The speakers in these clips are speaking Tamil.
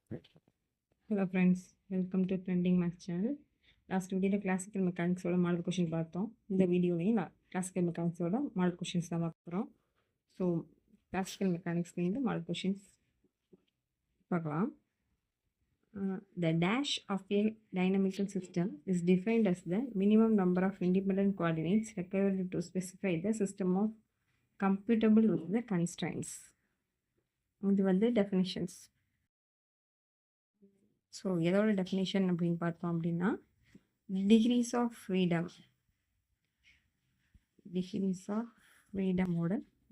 Hello friends, welcome to Trending Maths channel. Last வீடியோவில் கிளாசிக்கல் மெக்கானிக்ஸோட மாடல் கொஷின் பார்த்தோம். இந்த வீடியோலையும் கிளாசிக்கல் மெக்கானிக்ஸோட மாடல் கொஷின்ஸ் தான் பார்க்க போகிறோம். ஸோ கிளாசிக்கல் மெக்கானிக்ஸ்லேருந்து மாடல் கொஷின்ஸ் பார்க்கலாம். The dash of a dynamical system is defined as the minimum number of independent coordinates required to specify the system of computable with the constraints. இது வந்து டெஃபினிஷன்ஸ். ஸோ எதோட டெஃபினேஷன் அப்படின்னு பார்த்தோம் அப்படின்னா டிகிரிஸ் ஆஃப் ஃப்ரீடமோட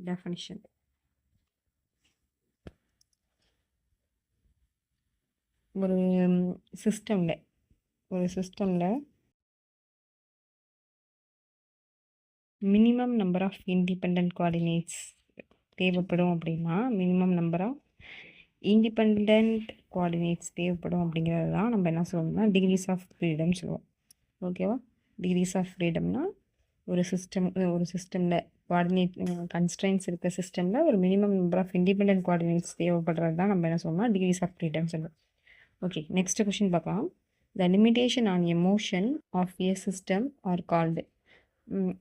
டெஃபினிஷன். ஒரு சிஸ்டமில் minimum number of independent coordinates தேவைப்படும் அப்படின்னா இண்டிபெண்ட் கோஆர்டினேட்ஸ் தேவைப்படும் அப்படிங்கிறது தான் நம்ம என்ன சொல்லணும்னா டிகிரிஸ் ஆஃப் ஃப்ரீடம் சொல்லுவோம். ஓகேவா? டிகிரிஸ் ஆஃப் ஃப்ரீடம்னா ஒரு சிஸ்டமில் கோஆர்டினேட் கன்ஸ்ட்ரெயின்ஸ் இருக்க சிஸ்டமில் ஒரு minimum number of independent coordinates தேவைப்படுறது தான் நம்ம என்ன சொல்லணும்னா டிகிரிஸ் ஆஃப் ஃப்ரீடம் சொல்லுவோம். ஓகே, நெக்ஸ்ட் கொஸ்டின் பார்க்கலாம். The limitation on a motion of a system are called.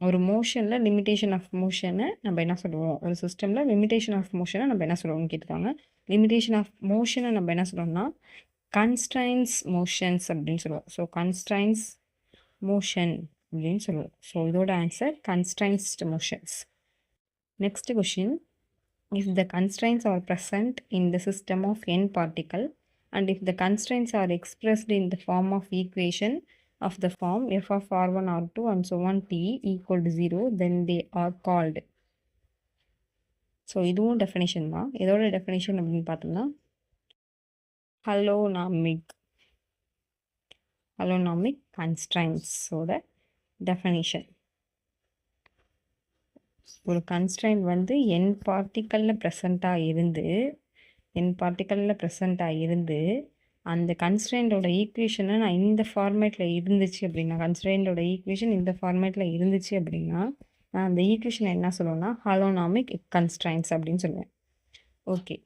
ஒரு மோஷனில் லிமிடேஷன் ஆஃப் மோஷனை நம்ம என்ன சொல்லுவோம்? ஒரு சிஸ்டமில் லிமிடேஷன் ஆஃப் மோஷனை நம்ம என்ன சொல்லுவோம்னு கேட்டுருக்காங்க. லிமிடேஷன் ஆஃப் மோஷனை நம்ம என்ன சொல்லுவோம்னா கன்ஸ்ட்ரைன்ஸ் மோஷன்ஸ் அப்படின்னு சொல்லுவோம். ஸோ கன்ஸ்ட்ரைன்ஸ் மோஷன் அப்படின்னு சொல்லுவோம். ஸோ இதோட answer constrained motions. Next question. If the constraints are present in the system of n particle and if the constraints are expressed in the form of equation of the form f of r1 r2 and so on t equal to 0, then they are called. So இதுவும் டெஃபினேஷன் தான். எதோட டெஃபினேஷன் அப்படின்னு பார்த்தோம்னா ஹலோனாமிக் கன்ஸ்ட்ரைன்ஸோட டெஃபினேஷன். ஒரு கன்ஸ்ட்ரைன்ட் வந்து n பார்ட்டிக்கலில் ப்ரெசண்ட்டாக இருந்து அந்த கன்ஸ்ட்ரெயின்டோட ஈக்குவேஷனை நான் இந்த ஃபார்மேட்டில் இருந்துச்சு அப்படின்னா நான் அந்த ஈக்குவேஷனை என்ன சொல்லுவேன்னா ஹாலோனாமிக் கன்ஸ்ட்ரைன்ஸ் அப்படின்னு சொல்லுவேன். Okay,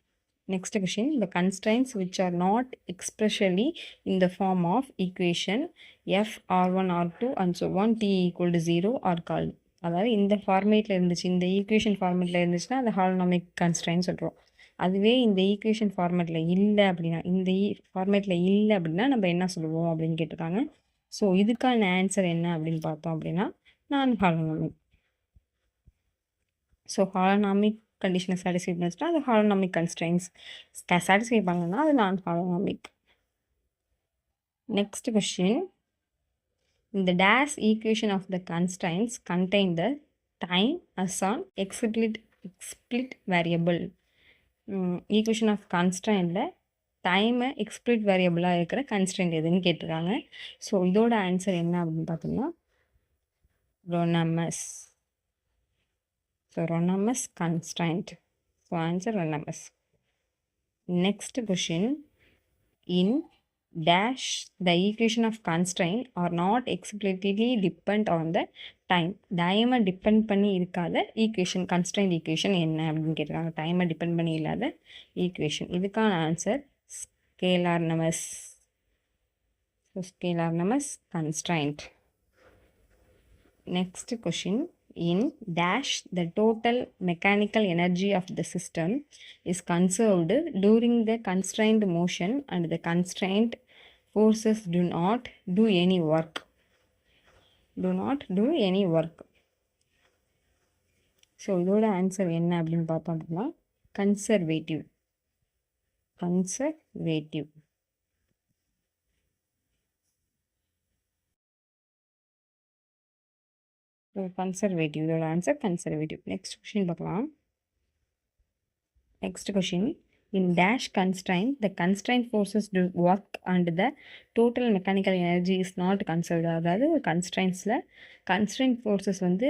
next question. The constraints which are not expressly in the form of equation F r1 r2 and so on t equal to 0 are called. அதாவது இந்த ஃபார்மேட்டில் இருந்துச்சு, இந்த ஈக்குவேஷன் ஃபார்மேட்டில் இருந்துச்சுன்னா அது ஹாலோனாமிக் கன்ஸ்ட்ரைன்ஸ் சொல்கிறோம். அதுவே இந்த ஈக்குவேஷன் ஃபார்மேட்டில் இல்லை அப்படின்னா நம்ம என்ன சொல்லுவோம் அப்படின்னு கேட்டிருக்காங்க. ஸோ இதுக்கான ஆன்சர் என்ன அப்படின்னு பார்த்தோம் அப்படின்னா நான் ஹாலோனாமிக். ஸோ ஹாலோனாமிக் கண்டிஷனை சாட்டிஸ்ஃபை பண்ணிச்சுன்னா அது ஹாலோனாமிக் கன்ஸ்ட்ரைன்ஸ், சாட்டிஸ்ஃபை பண்ணலன்னா அது நான் ஹாலோனாமிக். Next question. இந்த dash equation of the constraints contain the time as an explicit variable. Equation of கன்ஸ்ட்ரைனில் டைமை எக்ஸ்பிளிட் வேரியபிளாக இருக்கிற கன்ஸ்ட்ரைண்ட் எதுன்னு கேட்டிருக்காங்க. ஸோ இதோட ஆன்சர் என்ன அப்படின்னு பார்த்தோம்னா rheonomous. So rheonomous constraint. So answer rheonomous. Next question. In dash the equation of constraint are not explicitly depend on the time. டைமை டிபெண்ட் பண்ணி இருக்காத ஈக்குவேஷன், கன்ஸ்ட்ரைண்ட் ஈக்குவேஷன் என்ன அப்படின்னு கேட்டிருக்காங்க. டைமை டிபெண்ட் பண்ணி இல்லாத ஈக்குவேஷன். இதுக்கான answer scleronomous. So scleronomous constraint. Next question. In dash the total mechanical energy of the system is conserved during the constrained motion and the constrained forces do not do any work. So இதோட ஆன்சர் என்ன அப்படின்னு பார்த்தோம் அப்படின்னா கன்சர்வேட்டிவ். இதோட ஆன்சர் கன்சர்வேட்டிவ். நெக்ஸ்ட் கொஷின் பார்க்கலாம். Next question. In dash constraint, the constraint forces do work and the total mechanical energy is not conserved. அதாவது கன்ஸ்ட்ரைன்ஸில் கன்ஸ்ட்ரைண்ட் ஃபோர்ஸஸ் வந்து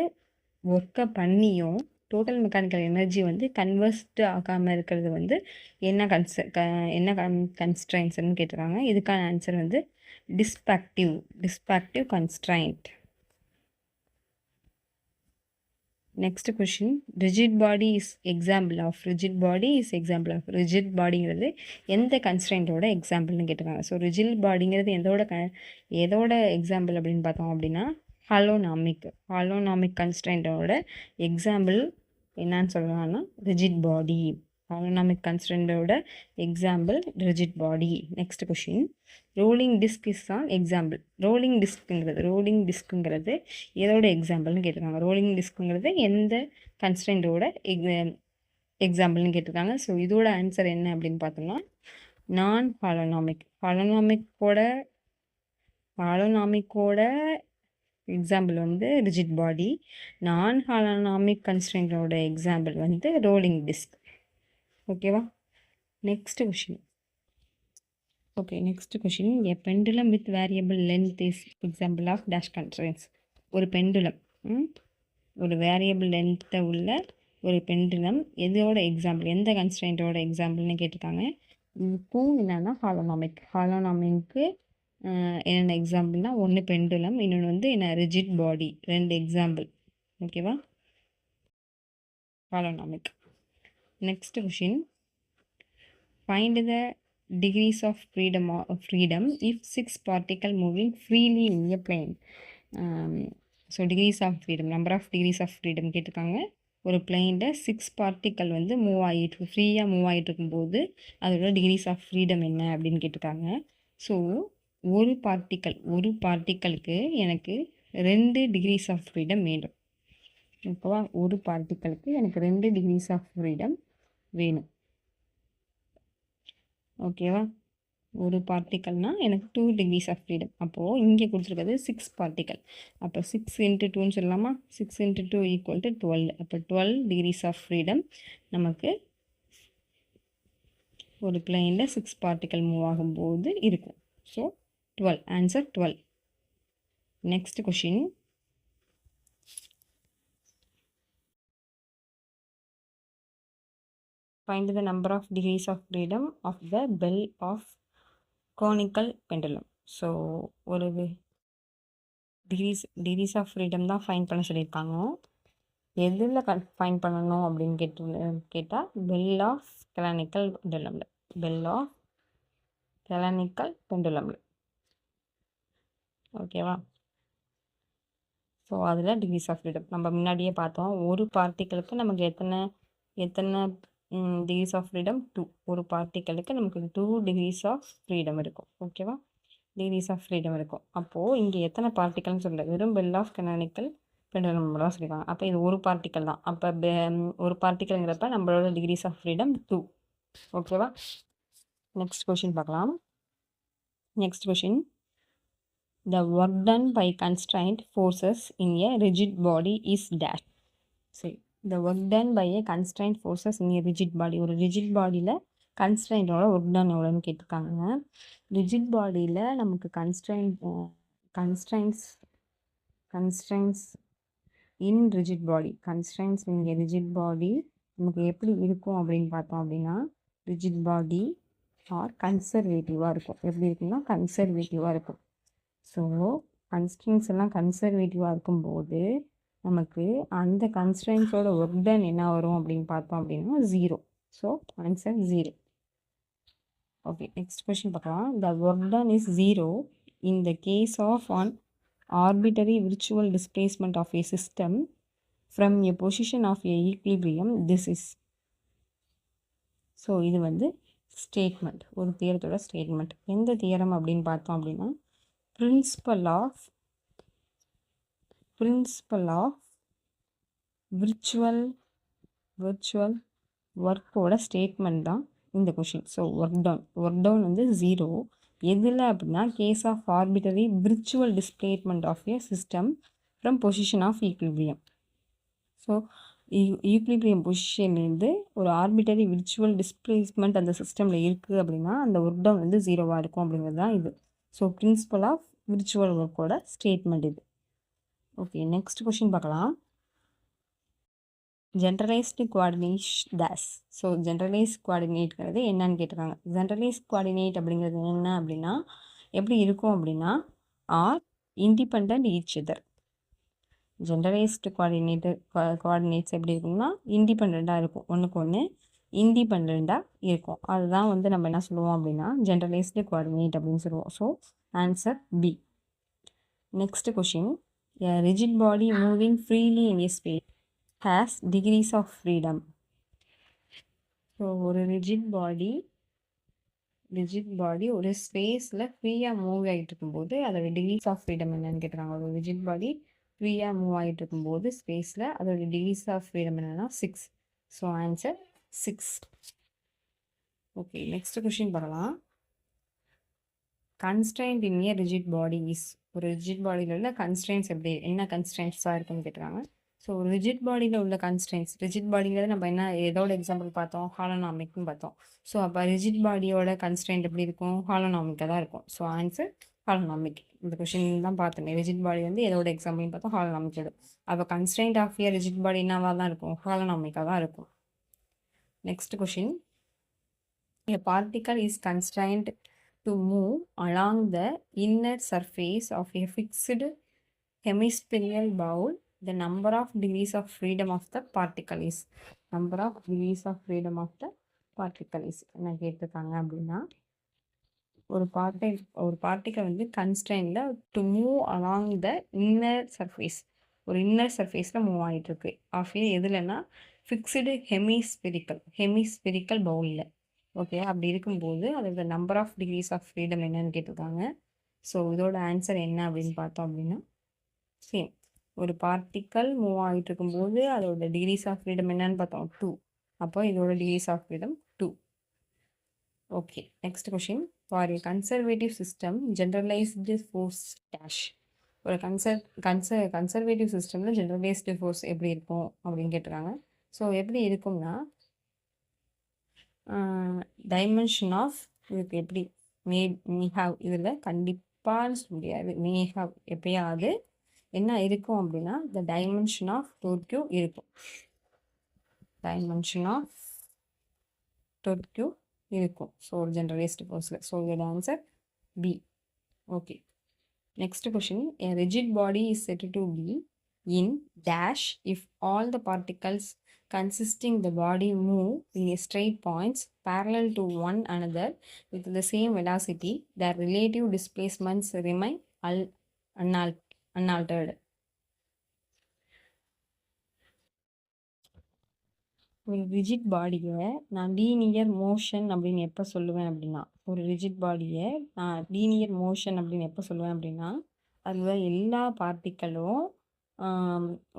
ஒர்க்கை பண்ணியும் டோட்டல் மெக்கானிக்கல் எனர்ஜி வந்து கன்வெர்ஸ்ட் ஆகாமல் இருக்கிறது வந்து என்ன கன்ஸ்ட்ரைன்ஸ்னு கேட்டிருக்காங்க. இதுக்கான ஆன்சர் வந்து dissipative constraint. Next question rigid body is example of rigid பாடிங்கிறது எந்த கன்ஸ்ட்ரெயின்ட்டோட எக்ஸாம்பிள்னு கேட்டிருக்காங்க. ஸோ ரிஜிட் பாடிங்கிறது எதோட எக்ஸாம்பிள் அப்படின்னு பார்த்தோம் அப்படின்னா ஹாலோனாமிக் கன்ஸ்ட்ரெயின்ட்டோட எக்ஸாம்பிள் என்னன்னு சொல்லலாம்னா ரிஜிட் பாடி. ஹாலோனாமிக் கன்ஸ்ட்ரெயின்ட்டோட example rigid body. Next question rolling disc is an example. Rolling டிஸ்க்குங்கிறது எதோட எக்ஸாம்பிள்னு கேட்டிருக்காங்க. ரோலிங் டிஸ்க்குங்கிறது எந்த கன்ஸ்ட்ரெயின்ட்டோட எக்ஸாம்பிள்னு கேட்டிருக்காங்க. ஸோ இதோட ஆன்சர் என்ன அப்படின்னு பார்த்தோம்னா நான் ஹாலோனாமிக்கோட எக்ஸாம்பிள் வந்து ரிஜிட் பாடி. நான் ஹாலோனாமிக் கன்ஸ்ட்ரெயின்ட்டோட எக்ஸாம்பிள் வந்து ரோலிங் டிஸ்க். ஓகேவா? Next question a pendulum with variable length is example of dash constraints. ஒரு பெண்டுலம், ஒரு வேரியபிள் லென்த்தை உள்ள ஒரு பெண்டுலம் எதோட எக்ஸாம்பிள், எந்த கன்ஸ்ட்ரெயின்ட்டோட எக்ஸாம்பிள்னு கேட்டிருக்காங்க. இதுக்கும் என்னென்னா ஹாலோனாமிக்கு என்னென்ன எக்ஸாம்பிள்னா ஒன்று பெண்டுலம், இன்னொன்று வந்து என்ன ரிஜிட் பாடி. 2 எக்ஸாம்பிள். ஓகேவா? ஹாலோனாமிக். Next question, find the degrees of freedom if 6 particles moving freely in a plane. So degrees of freedom, number of degrees of freedom கேட்டிருக்காங்க. ஒரு பிளேனில் 6 பார்ட்டிக்கல் வந்து ஃப்ரீயாக மூவ் ஆகிட்டு இருக்கும்போது அதோட டிகிரிஸ் ஆஃப் ஃப்ரீடம் என்ன அப்படின்னு கேட்டிருக்காங்க. ஸோ ஒரு பார்ட்டிக்கலுக்கு எனக்கு 2 டிகிரிஸ் ஆஃப் ஃப்ரீடம் வேண்டும். ஓகேவா? ஒரு பார்ட்டிக்கலுக்கு எனக்கு 2 டிகிரிஸ் ஆஃப் ஃப்ரீடம் வேணும். ஓகேவா? ஒரு பார்ட்டிக்கல்னால் எனக்கு 2 டிகிரிஸ் ஆஃப் ஃப்ரீடம். அப்போது இங்கே கொடுத்துருக்கிறது 6 பார்ட்டிக்கல். அப்போ 6 × 2ன்னு சொல்லலாமா? 6 × 2 = 12. அப்போ 12 டிகிரிஸ் ஆஃப் ஃப்ரீடம் நமக்கு ஒரு பிளேனில் 6 பார்ட்டிக்கல் மூவ் ஆகும்போது இருக்கும். So 12, answer 12. Next question, find the number of degrees of freedom of the bell of conical pendulum. So ஒரு டிகிரிஸ் ஆஃப் ஃப்ரீடம் தான் ஃபைன் பண்ண சொல்லியிருக்காங்க. எதில் ஃபைன் பண்ணணும் அப்படின்னு கேட்டால் பெல் ஆஃப் கெலானிக்கல் பெண்டுலமில். ஓகேவா? ஸோ அதில் டிகிரிஸ் ஆஃப் ஃப்ரீடம் நம்ம முன்னாடியே பார்த்தோம். ஒரு பார்ட்டிக்கலுக்கு நமக்கு எத்தனை டிகிரிஸ் ஆஃப் ஃப்ரீடம்? 2. ஒரு பார்ட்டிக்கலுக்கு நமக்கு 2 டிகிரிஸ் ஆஃப் ஃப்ரீடம் இருக்கும். ஓகேவா? டிகிரிஸ் ஆஃப் ஃப்ரீடம் இருக்கும். அப்போது இங்கே எத்தனை பார்ட்டிக்கல்னு சொல்லல, வெறும் பெல் ஆஃப் கெலானிக்கல் பெண்டுலம் தான் சொல்லியிருக்காங்க. அப்போ இது ஒரு பார்ட்டிக்கல் தான். அப்போ ஒரு பார்ட்டிக்கல்ங்கிறப்ப நம்மளோட டிகிரிஸ் ஆஃப் ஃப்ரீடம் 2. ஓகேவா? நெக்ஸ்ட் கொஷின் பார்க்கலாம். Next question, the work done by constraint forces in a rigid body is dash. சரி, the work done by a constraint forces in a rigid body. ஒரு ரிஜிட் பாடியில் கன்ஸ்ட்ரைண்டோட ஒர்க் டன் எவ்வளோன்னு கேட்டிருக்காங்க. ரிஜிட் பாடியில் நமக்கு constraints in rigid body, constraints in a rigid body நமக்கு எப்படி இருக்கும் அப்படின்னு பார்த்தோம் அப்படின்னா, ரிஜிட் பாடி ஆர் கன்சர்வேட்டிவாக இருக்கும். எப்படி இருக்குன்னா கன்சர்வேட்டிவாக இருக்கும். ஸோ கன்ஸ்ட்ரெயின்ஸ் எல்லாம் கன்சர்வேட்டிவாக இருக்கும்போது நமக்கு அந்த கன்ஸ்ட்ரெயின்ஸோட ஒர்க் டன் என்ன வரும் அப்படின்னு பார்த்தோம் அப்படின்னா 0. So answer 0. Okay, next question பார்க்கலாம். The work done is 0 in the case of an arbitrary virtual displacement of a system from a position of a equilibrium this is. So இது வந்து ஸ்டேட்மெண்ட், ஒரு தியரத்தோட ஸ்டேட்மெண்ட். எந்த தியரம் அப்படின்னு பார்த்தோம் அப்படின்னா பிரின்சிபல் ஆஃப் விர்ச்சுவல் ஒர்க்கோட ஸ்டேட்மெண்ட் தான் இந்த கொஷின். ஸோ ஒர்க் டவுன் வந்து 0 எதில் அப்படின்னா case of arbitrary virtual displacement of a system from position of equilibrium. So equilibrium பொசிஷன்லேருந்து ஒரு ஆர்பிட்டரி விர்ச்சுவல் டிஸ்பிளேஸ்மெண்ட் அந்த சிஸ்டமில் இருக்குது அப்படின்னா அந்த ஒர்க் டவுன் வந்து 0வாக இருக்கும் அப்படிங்கிறது தான் இது. ஸோ பிரின்சிபல் ஆஃப் விர்ச்சுவல் ஒர்க்கோட ஸ்டேட்மெண்ட் இது. ஓகே, நெக்ஸ்ட் கொஷின் பார்க்கலாம். Generalized coordinates. So generalized கோஆர்டினேட்ங்கிறது என்னன்னு கேட்டிருக்காங்க. ஜென்ரலைஸ்ட் கோஆர்டினேட் அப்படிங்கிறது என்ன அப்படின்னா எப்படி இருக்கும் அப்படின்னா R independent each other. Generalised coordinates எப்படி இருக்கும்னா இண்டிபெண்ட்டாக இருக்கும், ஒன்றுக்கு ஒன்று இண்டிபெண்ட்டாக இருக்கும். அதுதான் வந்து நம்ம என்ன சொல்லுவோம் அப்படின்னா ஜென்ரலைஸ்டு கோஆர்டினேட் அப்படின்னு சொல்லுவோம். So answer B. Next question, a rigid body moving freely in a space has degrees of freedom. So ஒரு ரிஜிட் பாடி ஒரு ஸ்பேஸில் ஃப்ரீயாக மூவ் ஆகிட்டு இருக்கும்போது அதோட டிகிரிஸ் ஆஃப் ஃப்ரீடம் என்னன்னு கேட்குறாங்க. ஒரு ரிஜிட் பாடி ஃப்ரீயாக மூவ் ஆகிட்டு இருக்கும்போது ஸ்பேஸில் அதோட டிகிரிஸ் ஆஃப் ஃப்ரீடம் என்னன்னா 6. So answer 6. Okay, next question பார்க்கலாம். Constraint in a rigid body is. ஒரு ரிஜிட் பாடியில் உள்ள கன்ஸ்ட்ரைன்ஸ் என்ன கன்ஸ்ட்ரைன்ஸாக இருக்குன்னு கேட்டுறாங்க. ஸோ ஒரு ரிஜிட் பாடியில் உள்ள கன்ஸ்ட்ரைன்ஸ், ரிஜிட் பாடிங்கிறது நம்ம எதோட எக்ஸாம்பிள் பார்த்தோம், ஹாலோனாமிக்னு பார்த்தோம். ஸோ அப்போ ரிஜிட் பாடியோட கன்ஸ்ட்ரைன்ட் எப்படி இருக்கும், ஹாலோனாமிக்காக தான் இருக்கும். So answer holonomic. இந்த கொஷின் தான் பார்த்தோம், ரிஜிட் பாடி வந்து எதோட எக்ஸாம்பிள்னு பார்த்தோம், ஹாலோனாமிக்கோட. அப்போ constraint of a rigid body என்னவாக தான் இருக்கும், ஹாலோனாமிக்காக தான் இருக்கும். Next question, a particle is constrained to move along the inner surface of a fixed hemispherical bowl. The number of degrees of freedom of the particle is. Number of degrees of freedom of the particle is என்ன கேட்டிருக்காங்க அப்படின்னா, ஒரு பார்ட்டிக்கல் வந்து கன்ஸ்ட்ரைன்டில் to move along the inner surface, ஒரு இன்னர் சர்ஃபேஸில் மூவ் ஆகிட்டு இருக்கு. எதுலன்னா ஃபிக்ஸ்டு ஹெமிஸ்பெரிக்கல் பவுலில். ஓகே, அப்படி இருக்கும்போது அதோட number of degrees of freedom என்னன்னு கேட்டிருக்காங்க. ஸோ இதோட ஆன்சர் என்ன அப்படின்னு பார்த்தோம் அப்படின்னா சேம், ஒரு பார்ட்டிக்கல் மூவ் ஆகிட்டு இருக்கும்போது அதோட டிகிரிஸ் ஆஃப் ஃப்ரீடம் என்னன்னு பார்த்தோம் 2. அப்போ இதோட degrees of freedom 2. Okay, next question, for a conservative system generalised force dash. ஒரு கன்சர்வேட்டிவ் சிஸ்டமில் ஜென்ரலைஸ்டு ஃபோர்ஸ் எப்படி இருக்கும் அப்படின்னு கேட்டிருக்காங்க. ஸோ எப்படி இருக்கும்னா டைமென்ஷன் ஆஃப், இதுக்கு எப்படி மேஹாவ், இதில் கண்டிப்பாக முடியாது, மேஹாவ் எப்பயாவது என்ன இருக்கும் அப்படின்னா த டைமென்ஷன் ஆஃப் டோர்க்யூ இருக்கும். டைமென்ஷன் ஆஃப் டோர்க்யூ இருக்கும். ஸோ ஒரு ஜென்ரலைஸ்டு ஃபோர்ஸில். ஸோ இதோட answer B. Okay, next question, a rigid body is said to be in dash if all the particles consisting the body move in a straight points parallel to one another with the same velocity, their relative displacements remain unaltered. ஒரு ரிஜிட் பாடியை நான் லீனியர் மோஷன் அப்படின்னு எப்போ சொல்லுவேன் அப்படின்னா, ஒரு ரிஜிட் பாடியை நான் லீனியர் மோஷன் அப்படின்னு எப்போ சொல்லுவேன் அப்படின்னா, அதில் எல்லா பார்ட்டிக்கலும்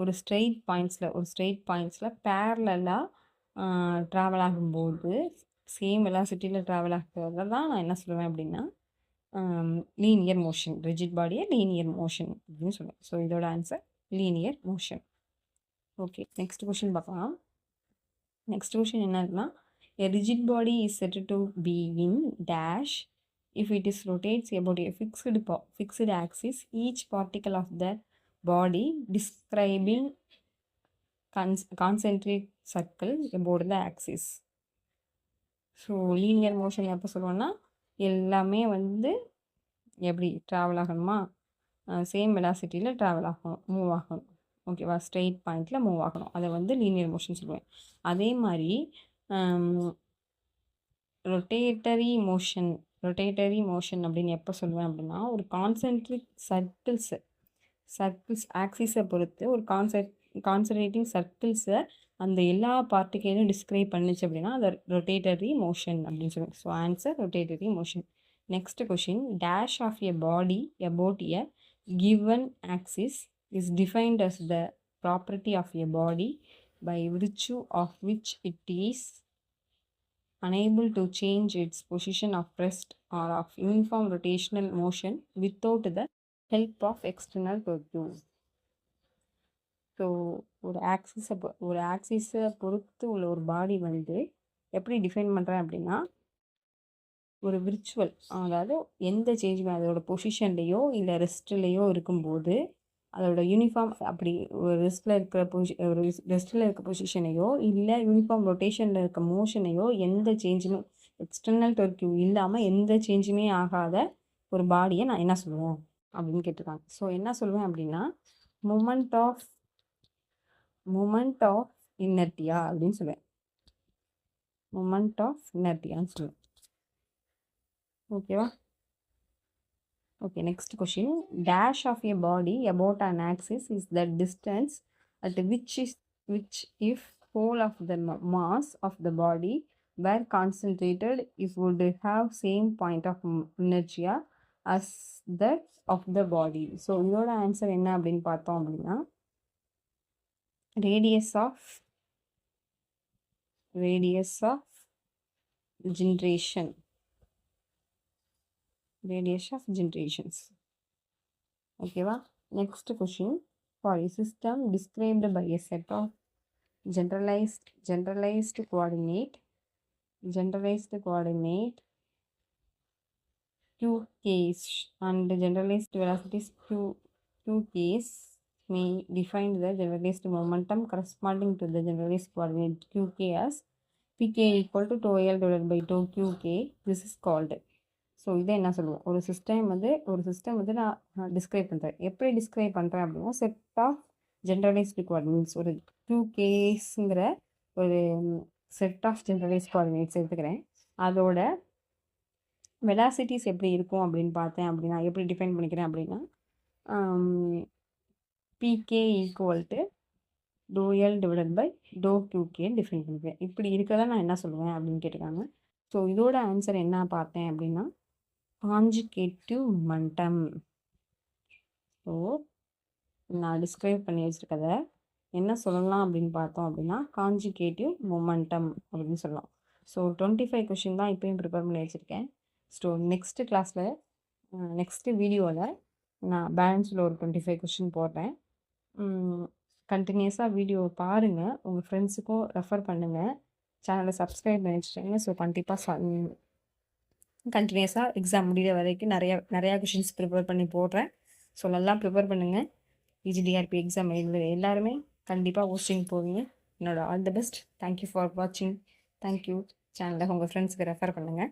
ஒரு ஸ்ட்ரெயிட் பாயிண்ட்ஸில் பேரலாக ட்ராவல் ஆகும்போது சேம் வெலாசிட்டியில் ட்ராவல் ஆகிறத தான் நான் என்ன சொல்லுவேன் அப்படின்னா லீனியர் மோஷன். ரிஜிட் பாடியை லீனியர் மோஷன் அப்படின்னு சொல்லுவேன். ஸோ இதோட answer linear motion. Okay, next question பார்க்கலாம். நெக்ஸ்ட் கொஷின் என்ன இருக்குன்னா, a rigid body is said to be in dash if it is rotates about a fixed axis, each particle of the body describing concentric circle about the axis. So linear motion எப்போ சொல்லுவோன்னா, எல்லாமே வந்து எப்படி ட்ராவல் ஆகணுமா, சேம் வெலாசிட்டியில் ட்ராவல் ஆகணும், மூவ் ஆகணும். ஓகேவா, ஸ்ட்ரெயிட் பாயிண்டில் மூவ் ஆகணும். அதை வந்து லீனியர் மோஷன் சொல்லுவேன். அதே மாதிரி ரொட்டேட்டரி மோஷன் அப்படின்னு எப்போ சொல்லுவேன் அப்படின்னா, ஒரு கான்சென்ட்ரிக் சர்க்கிள்ஸ் ஆக்சிஸை பொறுத்து ஒரு கான்சன்ட்ரேட்டிங் சர்க்கிள்ஸை அந்த எல்லா பார்ட்டிக்கையும் டிஸ்கிரைப் பண்ணிச்சு அப்படின்னா அதை ரொட்டேட்டரி மோஷன் அப்படின்னு சொல்லுவேன். So answer rotatory motion. Next question, dash of a body about a given axis is defined as the property of a body by virtue of which it is unable to change its position of rest or of uniform rotational motion without the help of external torque. So ஒரு ஆக்சிஸை பொறுத்து உள்ள ஒரு பாடி வந்து எப்படி டிஃபைன் பண்ணுறேன் அப்படின்னா, ஒரு விர்ச்சுவல், அதாவது எந்த சேஞ்சுமே அதோட பொசிஷன்லேயோ இல்லை ரெஸ்ட்லேயோ இருக்கும்போது அதோட யூனிஃபார்ம் அப்படி ஒரு ரெஸ்ட்டில் இருக்க பொசிஷனையோ இல்லை யூனிஃபார்ம் ரொட்டேஷனில் இருக்க மோஷனையோ எந்த சேஞ்சுமே எக்ஸ்டர்னல் டொர்க்யூ இல்லாமல் எந்த சேஞ்சுமே ஆகாத ஒரு பாடியை நான் என்ன சொல்லுவேன் அப்படின்னு கேட்டிருக்காங்க. ஸோ என்ன சொல்லுவேன் அப்படின்னா, மூமெண்ட் ஆஃப் இனர்ட்டியா அப்படின்னு சொல்லுவேன். மூமெண்ட் ஆஃப் இனர்ட்டியான்னு சொல்லுவேன். ஓகேவா? Okay, next question. Dash of a body about an axis is the distance at which if whole of the mass of the body were concentrated, it would have same point of inertia as that of the body. So இதோட ஆன்சர் என்ன அப்படின்னு பார்த்தோம் அப்படின்னா, radius of generations. ஓகேவா? Next question. For a system described by a set of generalized coordinate qk's and generalized velocities qk's may define the generalized momentum corresponding to the generalized coordinate qk as pk equal to tau L divided by tau qk. This is called. So இதை என்ன சொல்லுவோம், ஒரு சிஸ்டம் வந்து நான் டிஸ்கிரைப் பண்ணுறேன். எப்படி டிஸ்கிரைப் பண்ணுறேன் அப்படின்னா, செட் ஆஃப் ஜென்ரலைஸ்டு கோஆர்டினேட்ஸ், ஒரு 2Ksங்கிற ஒரு செட் ஆஃப் ஜென்ரலைஸ்ட் கோஆர்டினேட்ஸ் எடுத்துக்கிறேன். அதோட வெலாசிட்டிஸ் எப்படி இருக்கும் அப்படின்னு பார்த்தேன் அப்படின்னா, எப்படி டிஃபைன் பண்ணிக்கிறேன் அப்படின்னா, p k equal to doe L divided by doe கியூகேன்னு டிஃபைன் பண்ணிக்கிறேன். இப்படி இருக்கிறதா நான் என்ன சொல்லுவேன் அப்படின்னு கேட்டிருக்காங்க. ஸோ இதோட ஆன்சர் என்ன பார்த்தேன் அப்படின்னா, காஞ்சுகேட்டிவ் மொமெண்டம். ஸோ நான் டிஸ்கிரைப் பண்ணி வச்சுருக்கத என்ன சொல்லலாம் அப்படின்னு பார்த்தோம் அப்படின்னா, காஞ்சுகேட்டிவ் மொமெண்டம் அப்படின்னு சொல்லலாம். ஸோ 25 கொஷின் தான் இப்போயும் ப்ரிப்பேர் பண்ணி வச்சுருக்கேன். ஸோ நெக்ஸ்ட்டு கிளாஸில் நெக்ஸ்ட்டு வீடியோவில் நான் பேலன்ஸில் ஒரு 25 கொஷின் போடுறேன். கண்டினியூஸாக வீடியோ பாருங்கள், உங்கள் ஃப்ரெண்ட்ஸுக்கும் ரெஃபர் பண்ணுங்கள், சேனலை சப்ஸ்கிரைப் பண்ணி வச்சுருங்க. ஸோ கண்டிப்பாக கண்டினியூஸாக எக்ஸாம் முடிகிற வரைக்கும் நிறையா கொஷின்ஸ் ப்ரிப்பேர் பண்ணி போடுறேன். ஸோ நல்லா ப்ரிப்பேர் பண்ணுங்கள். பிஜிடிஆர்பி எக்ஸாம் எழுதுகிற எல்லாருமே கண்டிப்பாக ஹோஸ்டிங் போவீங்க. என்னோட all the best. Thank you for வாட்சிங். தேங்க்யூ. சேனலை உங்கள் ஃப்ரெண்ட்ஸுக்கு ரெஃபர் பண்ணுங்கள்.